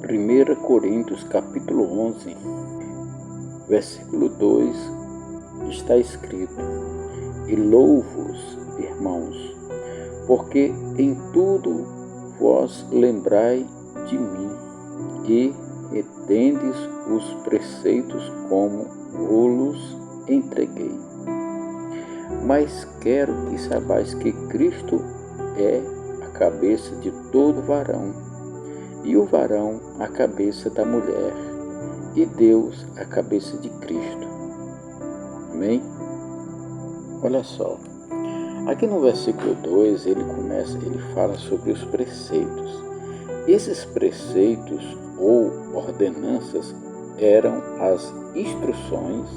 Primeira Coríntios capítulo 11, versículo 2, está escrito: E louvo-vos, irmãos, porque em tudo vós lembrai de mim, e retendes os preceitos como vos entreguei. Mas quero que saibais que Cristo é a cabeça de todo varão, e o varão a cabeça da mulher, e Deus a cabeça de Cristo. Amém? Olha só, aqui no versículo 2 ele fala sobre os preceitos. Esses preceitos ou ordenanças eram as instruções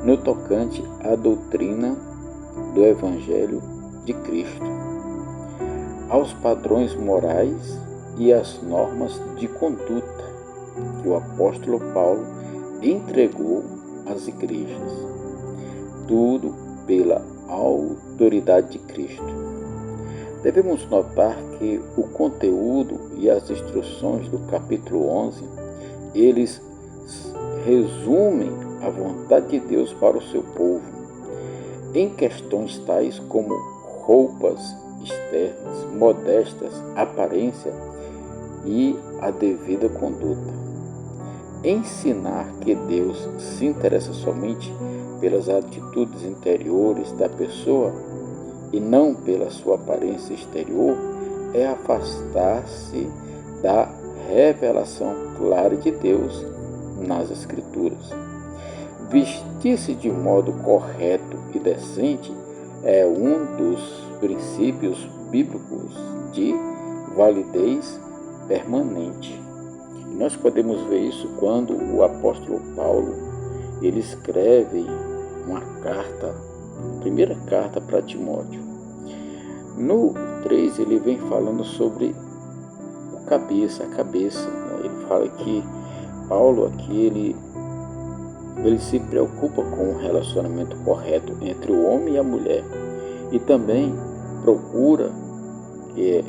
no tocante à doutrina do Evangelho de Cristo, aos padrões morais e às normas de conduta que o apóstolo Paulo entregou às igrejas. Tudo pela autoridade de Cristo. Devemos notar que o conteúdo e as instruções do capítulo 11, eles resumem a vontade de Deus para o seu povo, em questões tais como roupas externas, modestas, aparência e a devida conduta. Ensinar que Deus se interessa somente pelas atitudes interiores da pessoa e não pela sua aparência exterior é afastar-se da revelação clara de Deus nas Escrituras. Vestir-se de modo correto e decente é um dos princípios bíblicos de validez permanente. Nós podemos ver isso quando o apóstolo Paulo ele escreve uma carta, a primeira carta para Timóteo. No 3 ele vem falando sobre a cabeça. Ele fala que Paulo aqui ele se preocupa com o relacionamento correto entre o homem e a mulher e também procura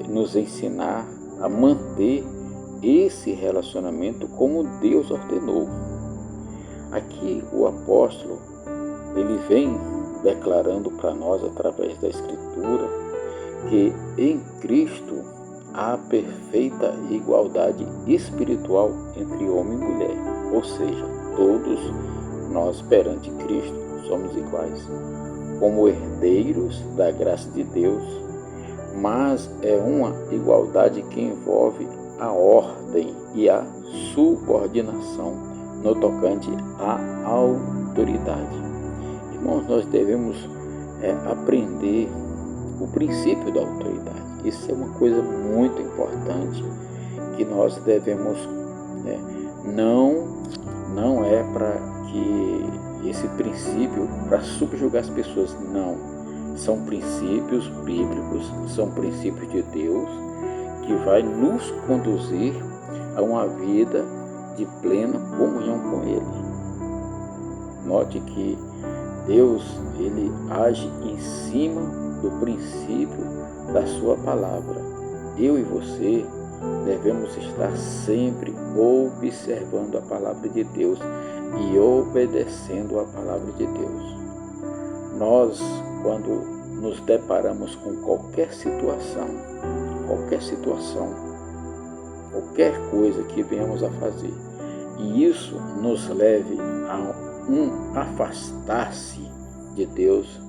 nos ensinar a manter esse relacionamento como Deus ordenou. Aqui o apóstolo ele vem declarando para nós através da Escritura que em Cristo há perfeita igualdade espiritual entre homem e mulher, ou seja, todos nós perante Cristo somos iguais, como herdeiros da graça de Deus, mas é uma igualdade que envolve a ordem e a subordinação no tocante à autoridade. Irmãos, nós devemos aprender o princípio da autoridade. Isso é uma coisa muito importante que nós devemos, não é para que esse princípio para subjugar as pessoas, não. São princípios bíblicos, são princípios de Deus que vai nos conduzir a uma vida de plena comunhão com Ele. Note que Deus ele age em cima do princípio da sua palavra. Eu e você devemos estar sempre observando a palavra de Deus e obedecendo a palavra de Deus. Nós, quando nos deparamos com qualquer situação, qualquer coisa que venhamos a fazer, e isso nos leve a afastar-se de Deus,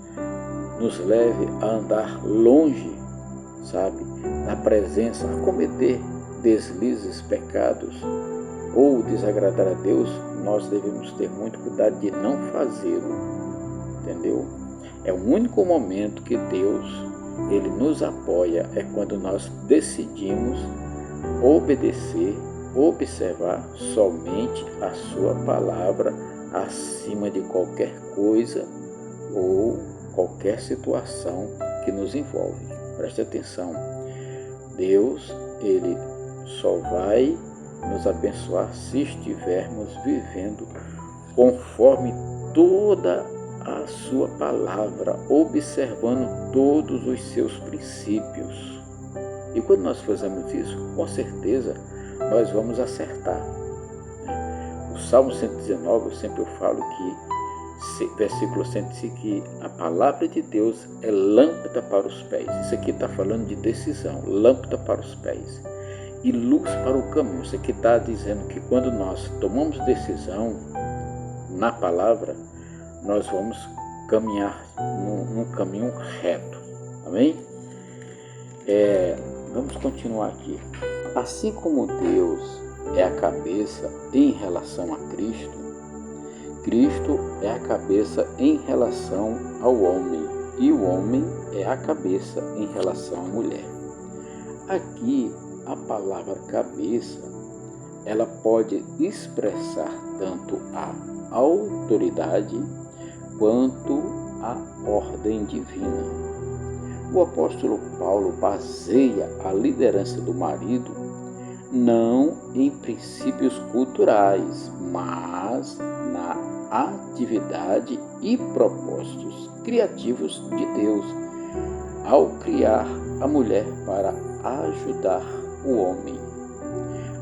nos leve a andar longe, da presença, a cometer deslizes, pecados, ou desagradar a Deus, nós devemos ter muito cuidado de não fazê-lo, entendeu? É o único momento que Deus ele nos apoia, é quando nós decidimos obedecer, observar somente a sua palavra acima de qualquer coisa ou qualquer situação que nos envolve. Preste atenção, Deus ele só vai nos abençoar se estivermos vivendo conforme toda a sua palavra, observando todos os seus princípios. E quando nós fazemos isso, com certeza nós vamos acertar. O Salmo 119, eu sempre falo que, versículo 105, que a palavra de Deus é lâmpada para os pés. Isso aqui está falando de decisão, lâmpada para os pés e luz para o caminho. Isso aqui está dizendo que quando nós tomamos decisão na palavra, nós vamos caminhar num caminho reto. Amém? Vamos continuar aqui. Assim como Deus é a cabeça em relação a Cristo, Cristo é a cabeça em relação ao homem e o homem é a cabeça em relação à mulher. Aqui, a palavra cabeça, ela pode expressar tanto a autoridade quanto a ordem divina. O apóstolo Paulo baseia a liderança do marido não em princípios culturais, mas na atividade e propósitos criativos de Deus, ao criar a mulher para ajudar o homem.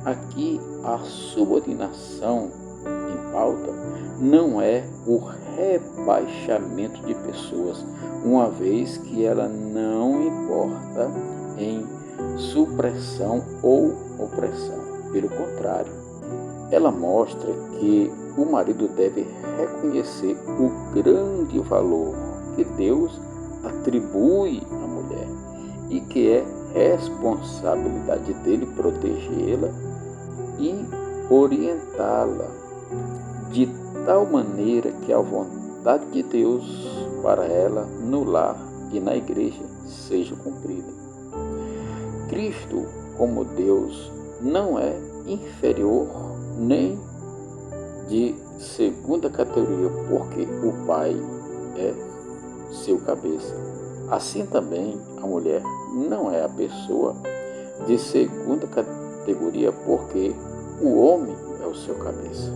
Aqui, a subordinação em pauta não é o rebaixamento de pessoas, uma vez que ela não importa em supressão ou opressão. Pelo contrário, ela mostra que o marido deve reconhecer o grande valor que Deus atribui à mulher e que é responsabilidade dele protegê-la e orientá-la de tal maneira que a vontade de Deus para ela no lar e na igreja seja cumprida. Cristo, como Deus, não é inferior nem de segunda categoria, porque o Pai é seu cabeça. Assim também a mulher não é a pessoa de segunda categoria, porque o homem é o seu cabeça.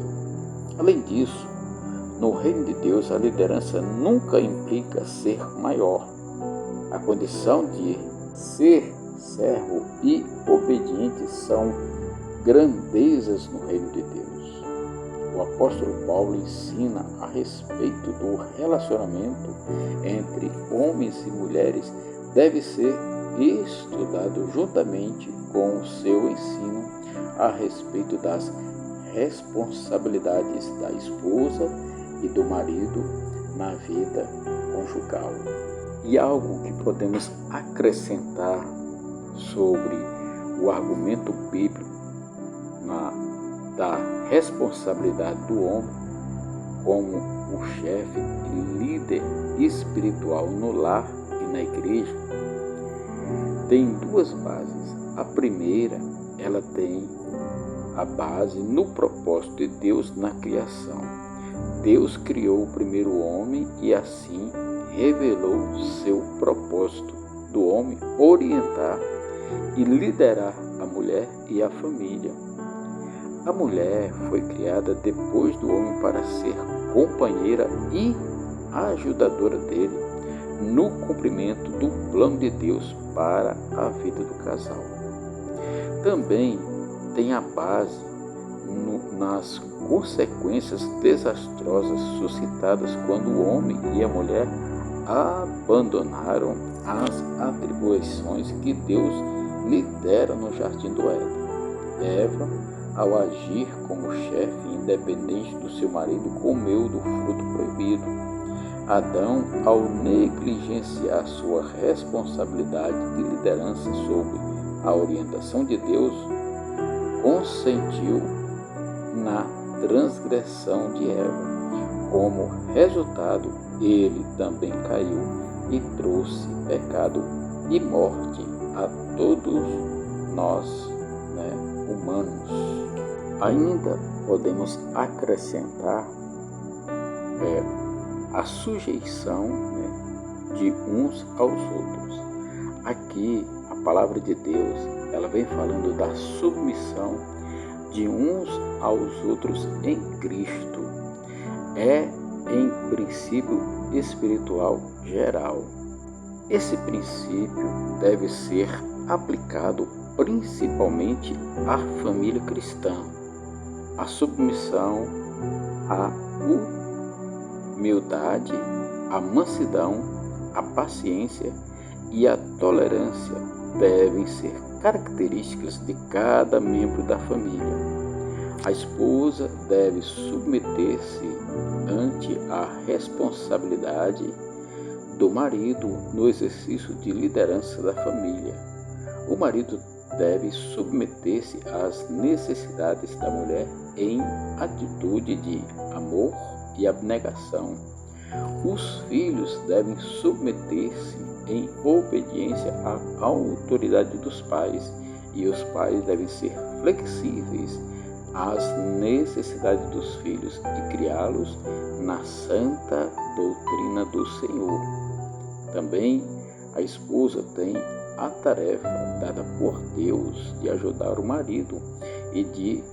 Além disso, no reino de Deus, a liderança nunca implica ser maior. A condição de ser servo e obediente são grandezas no reino de Deus. O apóstolo Paulo ensina a respeito do relacionamento entre homens e mulheres deve ser estudado juntamente com o seu ensino a respeito das responsabilidades da esposa e do marido na vida conjugal. E algo que podemos acrescentar sobre o argumento bíblico da responsabilidade do homem como o chefe e líder espiritual no lar e na igreja, tem duas bases. A primeira, ela tem a base no propósito de Deus na criação. Deus criou o primeiro homem e assim revelou seu propósito do homem orientar e liderar a mulher e a família. A mulher foi criada depois do homem para ser companheira e ajudadora dele no cumprimento do plano de Deus para a vida do casal. Também tem a base nas consequências desastrosas suscitadas quando o homem e a mulher abandonaram as atribuições que Deus lhe dera no jardim do Éden. Eva, ao agir como chefe independente do seu marido, comeu do fruto proibido. Adão, ao negligenciar sua responsabilidade de liderança sob a orientação de Deus, consentiu na transgressão de Eva. Como resultado, ele também caiu e trouxe pecado e morte a todos nós, humanos. Ainda podemos acrescentar a sujeição de uns aos outros. Aqui, a palavra de Deus, ela vem falando da submissão de uns aos outros em Cristo. É em princípio espiritual geral. Esse princípio deve ser aplicado principalmente à família cristã. A submissão, a humildade, a mansidão, a paciência e a tolerância devem ser características de cada membro da família. A esposa deve submeter-se ante a responsabilidade do marido no exercício de liderança da família. O marido deve submeter-se às necessidades da mulher em atitude de amor e abnegação. Os filhos devem submeter-se em obediência à autoridade dos pais, e os pais devem ser flexíveis às necessidades dos filhos e criá-los na santa doutrina do Senhor. Também a esposa tem a tarefa dada por Deus de ajudar o marido e de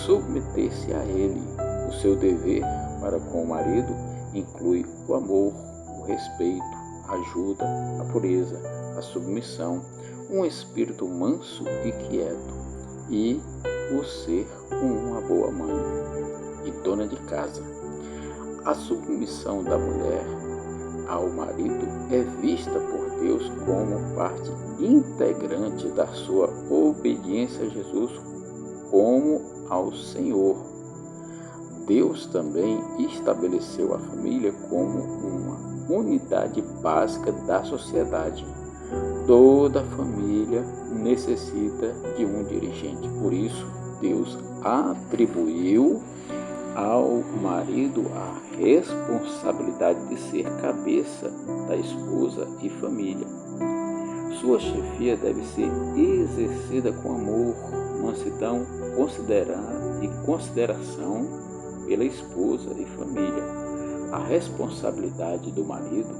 submeter-se a ele. O seu dever para com o marido inclui o amor, o respeito, a ajuda, a pureza, a submissão, um espírito manso e quieto e o ser uma boa mãe e dona de casa. A submissão da mulher ao marido é vista por Deus como parte integrante da sua obediência a Jesus como ao Senhor. Deus também estabeleceu a família como uma unidade básica da sociedade. Toda família necessita de um dirigente. Por isso, Deus atribuiu ao marido a responsabilidade de ser cabeça da esposa e família. Sua chefia deve ser exercida com amor, mansidão e consideração pela esposa e família. A responsabilidade do marido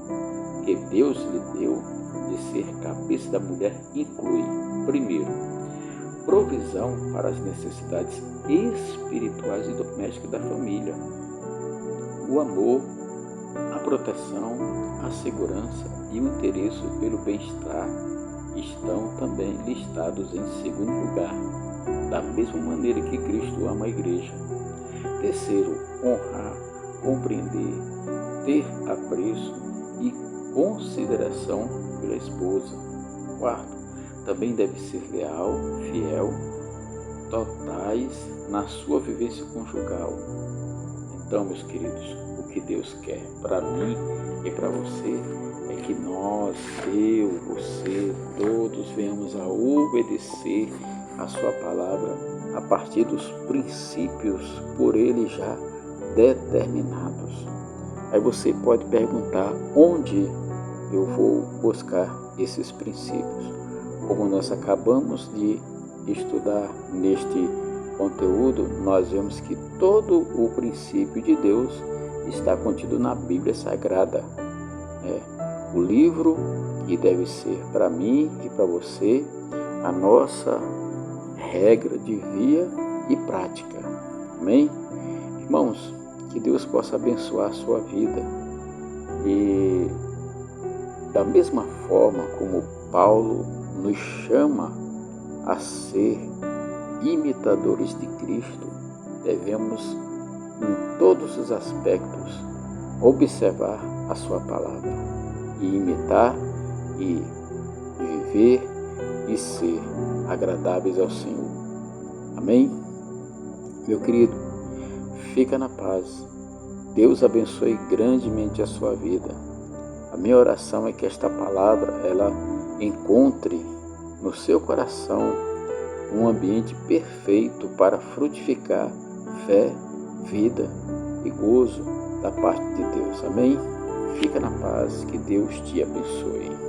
que Deus lhe deu de ser cabeça da mulher inclui, primeiro, provisão para as necessidades espirituais e domésticas da família. O amor, a proteção, a segurança e o interesse pelo bem-estar estão também listados em segundo lugar, da mesma maneira que Cristo ama a igreja. Terceiro, honrar, compreender, ter apreço e consideração pela esposa. Quarto, também deve ser leal, fiel, totais na sua vivência conjugal. Então, meus queridos, o que Deus quer para mim e para você é que nós, eu, você, todos venhamos a obedecer a sua palavra a partir dos princípios por Ele já determinados. Aí você pode perguntar onde eu vou buscar esses princípios. Como nós acabamos de estudar neste conteúdo, nós vemos que todo o princípio de Deus está contido na Bíblia Sagrada. O livro que deve ser para mim e para você a nossa regra de via e prática. Amém? Irmãos, que Deus possa abençoar a sua vida. E da mesma forma como Paulo nos chama a ser imitadores de Cristo, devemos, em todos os aspectos, observar a sua palavra e imitar e viver e ser agradáveis ao Senhor. Amém? Meu querido, fica na paz. Deus abençoe grandemente a sua vida. A minha oração é que esta palavra ela encontre no seu coração um ambiente perfeito para frutificar fé, vida e gozo da parte de Deus. Amém? Fica na paz, que Deus te abençoe.